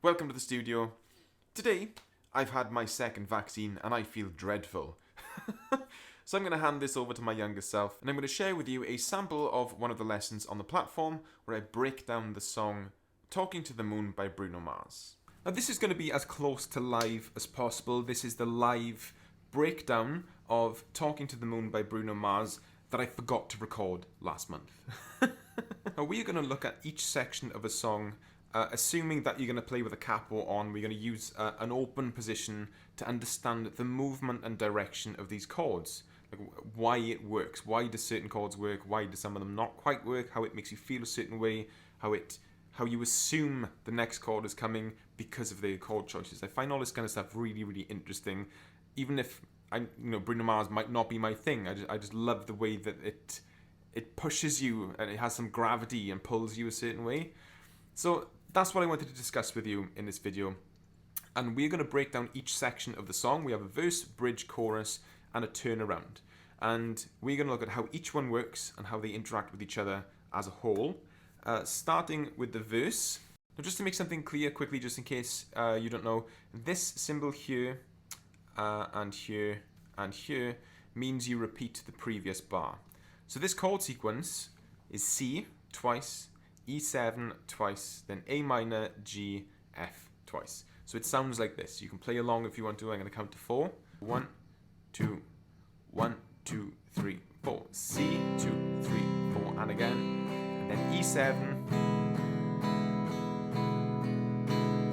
Welcome to the studio. Today, I've had my second vaccine and I feel dreadful. So I'm going to hand this over to my younger self and I'm going to share with you a sample of one of the lessons on the platform where I break down the song Talking to the Moon by Bruno Mars. Now this is going to be as close to live as possible. This is the live breakdown of Talking to the Moon by Bruno Mars that I forgot to record last month. Now we're going to look at each section of a song, assuming that you're going to play with a capo on. We're going to use an open position to understand the movement and direction of these chords. Like why it works, why do certain chords work, why do some of them not quite work, how it makes you feel a certain way, how you assume the next chord is coming because of the chord choices. I find all this kind of stuff really, really interesting, even if Bruno Mars might not be my thing. I just love the way that it pushes you and it has some gravity and pulls you a certain way. So that's what I wanted to discuss with you in this video. And we're going to break down each section of the song. We have a verse, bridge, chorus, and a turnaround. And we're going to look at how each one works and how they interact with each other as a whole. Starting with the verse. Now just to make something clear quickly, just in case you don't know, this symbol here and here and here means you repeat the previous bar. So this chord sequence is C twice, E7 twice, then A minor, G, F twice. So it sounds like this. You can play along if you want to. I'm going to count to 4. 1, 2, 1, 2, 3, 4. C, 2, 3, 4, and again. And then E7,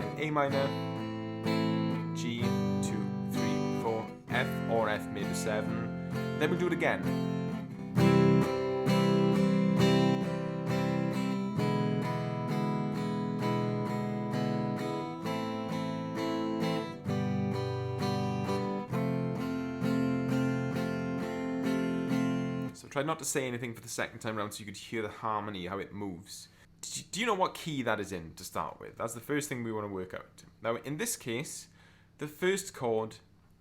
then A minor, G, 2, 3, 4, F or F major 7. Then we'll do it again. Try not to say anything for the second time around so you could hear the harmony, how it moves. Do you know what key that is in to start with? That's the first thing we want to work out. Now in this case, the first chord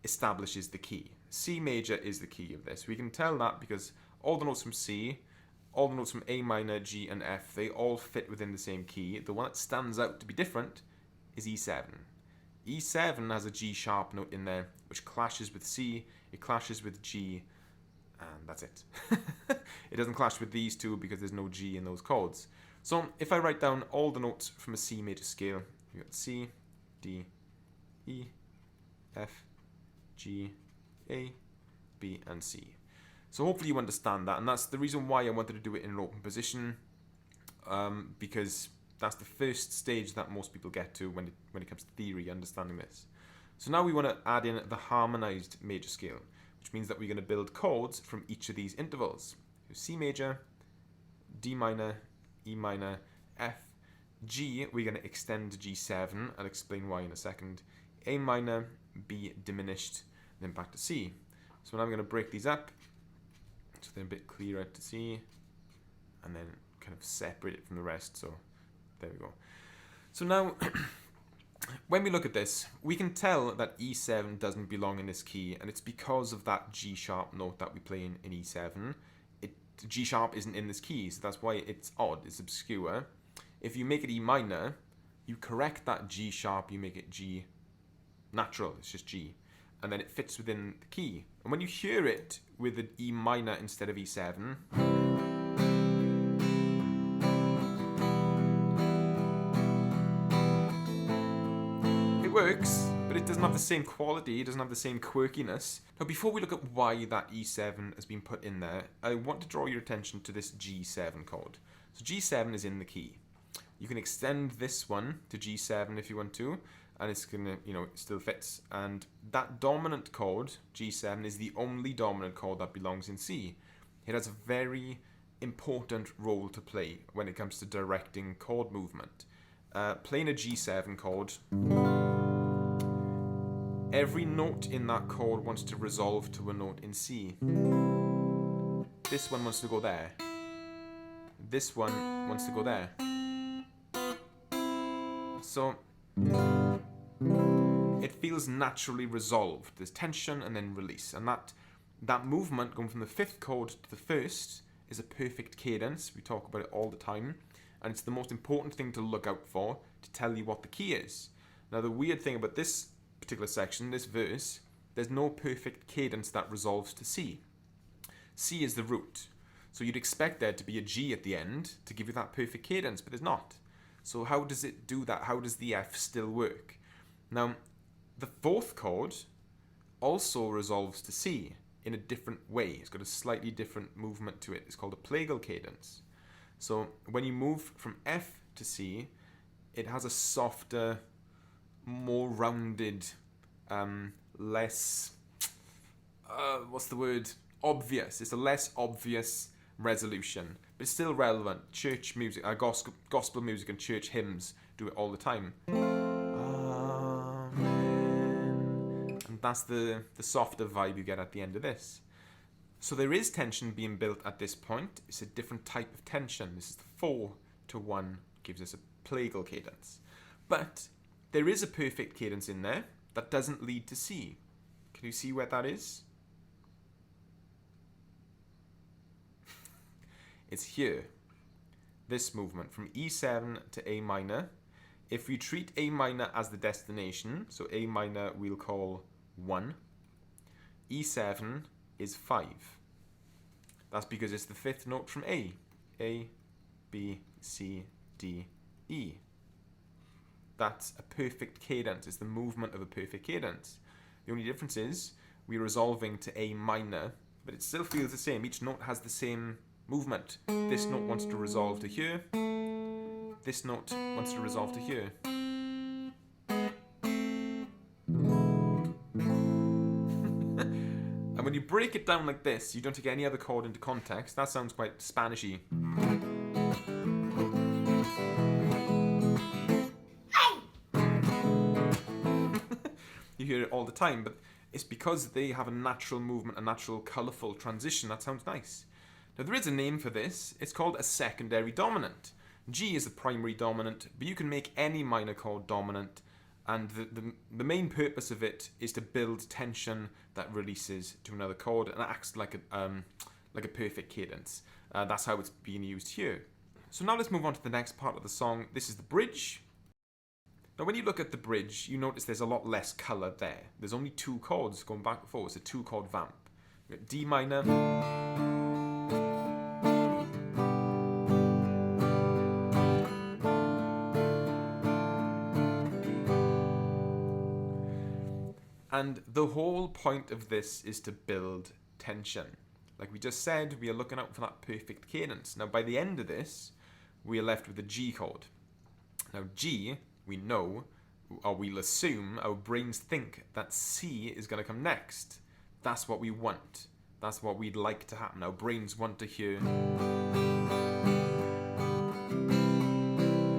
establishes the key. C major is the key of this. We can tell that because all the notes from C, all the notes from A minor, G and F, they all fit within the same key. The one that stands out to be different is E7. E7 has a G sharp note in there, which clashes with C, it clashes with G, and that's it. It doesn't clash with these two because there's no G in those chords. So if I write down all the notes from a C major scale, you got C, D, E, F, G, A, B, and C. So hopefully you understand that, and that's the reason why I wanted to do it in an open position, because that's the first stage that most people get to when it comes to theory, understanding this. So now we want to add in the harmonized major scale, which means that we're going to build chords from each of these intervals. So C major, D minor, E minor, F, G, we're going to extend to G7, I'll explain why in a second, A minor, B diminished, then back to C. So now I'm going to break these up, so they're a bit clearer to see, and then kind of separate it from the rest, so there we go. So now, when we look at this, we can tell that E7 doesn't belong in this key, and it's because of that G sharp note that we play in E7. G sharp isn't in this key, so that's why it's odd, it's obscure. If you make it E minor, you correct that G sharp, you make it G natural, it's just G, and then it fits within the key. And when you hear it with an E minor instead of E7, works, but it doesn't have the same quality, it doesn't have the same quirkiness. Now before we look at why that E7 has been put in there, I want to draw your attention to this G7 chord. So G7 is in the key. You can extend this one to G7 if you want to, and it's gonna, it still fits. And that dominant chord, G7, is the only dominant chord that belongs in C. It has a very important role to play when it comes to directing chord movement. Playing a G7 chord, every note in that chord wants to resolve to a note in C. This one wants to go there. This one wants to go there. So it feels naturally resolved. There's tension and then release. And that movement going from the fifth chord to the first is a perfect cadence. We talk about it all the time. And it's the most important thing to look out for to tell you what the key is. Now the weird thing about this particular section, this verse, there's no perfect cadence that resolves to C. C is the root. So you'd expect there to be a G at the end to give you that perfect cadence, but there's not. So how does it do that? How does the F still work? Now, the fourth chord also resolves to C in a different way. It's got a slightly different movement to it. It's called a plagal cadence. So when you move from F to C, it has a softer, more rounded, less, obvious. It's a less obvious resolution, but it's still relevant. Church music, gospel music and church hymns do it all the time. Amen. And that's the softer vibe you get at the end of this. So there is tension being built at this point. It's a different type of tension. This is the 4-1, gives us a plagal cadence. But there is a perfect cadence in there that doesn't lead to C. Can you see where that is? It's here. This movement from E7 to A minor. If we treat A minor as the destination, so A minor we'll call 1, E7 is 5. That's because it's the fifth note from A. A, B, C, D, E. That's a perfect cadence. It's the movement of a perfect cadence. The only difference is we're resolving to A minor, but it still feels the same. Each note has the same movement. This note wants to resolve to here. This note wants to resolve to here. And when you break it down like this, you don't take any other chord into context. That sounds quite Spanishy. You hear it all the time, but it's because they have a natural movement, a natural colourful transition. That sounds nice. Now there is a name for this. It's called a secondary dominant. G is the primary dominant, but you can make any minor chord dominant, and the main purpose of it is to build tension that releases to another chord and acts like a perfect cadence. That's how it's being used here. So now let's move on to the next part of the song. This is the bridge. Now when you look at the bridge, you notice there's a lot less colour there. There's only 2 chords going back and forth. It's a 2-chord vamp. We've got D minor, and the whole point of this is to build tension. Like we just said, we are looking out for that perfect cadence. Now by the end of this, we are left with a G chord. Now G, we know, or we'll assume, our brains think that C is going to come next. That's what we want. That's what we'd like to happen. Our brains want to hear.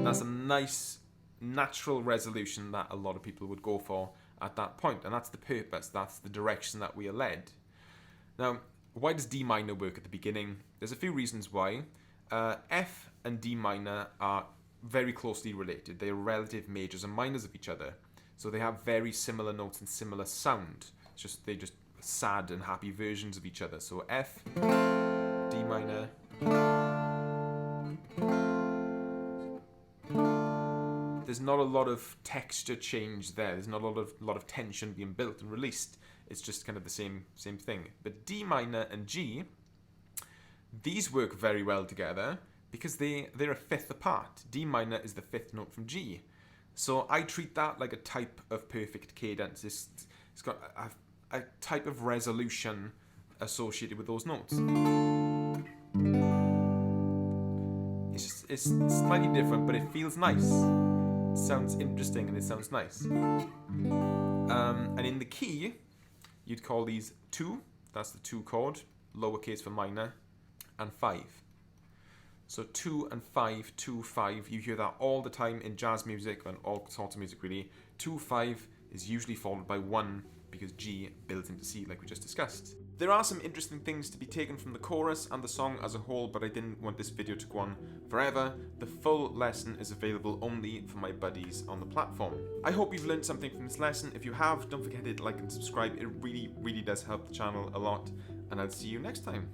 That's a nice, natural resolution that a lot of people would go for at that point, and that's the purpose, that's the direction that we are led. Now, why does D minor work at the beginning? There's a few reasons why. F and D minor are very closely related. They are relative majors and minors of each other, so they have very similar notes and similar sound. They're just sad and happy versions of each other. So F, D minor, there's not a lot of texture change there. There's not a lot of tension being built and released. It's just kind of the same thing. But D minor and G, these work very well together because they're a fifth apart. D minor is the fifth note from G. So I treat that like a type of perfect cadence. It's got a type of resolution associated with those notes. It's slightly different, but it feels nice. It sounds interesting and it sounds nice. And in the key, you'd call these 2. That's the 2 chord, lowercase for minor, and 5. So 2 and 5, 2, 5. You hear that all the time in jazz music and all sorts of music really. 2, 5 is usually followed by 1 because G builds into C like we just discussed. There are some interesting things to be taken from the chorus and the song as a whole, but I didn't want this video to go on forever. The full lesson is available only for my buddies on the platform. I hope you've learned something from this lesson. If you have, don't forget to like and subscribe. It really, really does help the channel a lot, and I'll see you next time.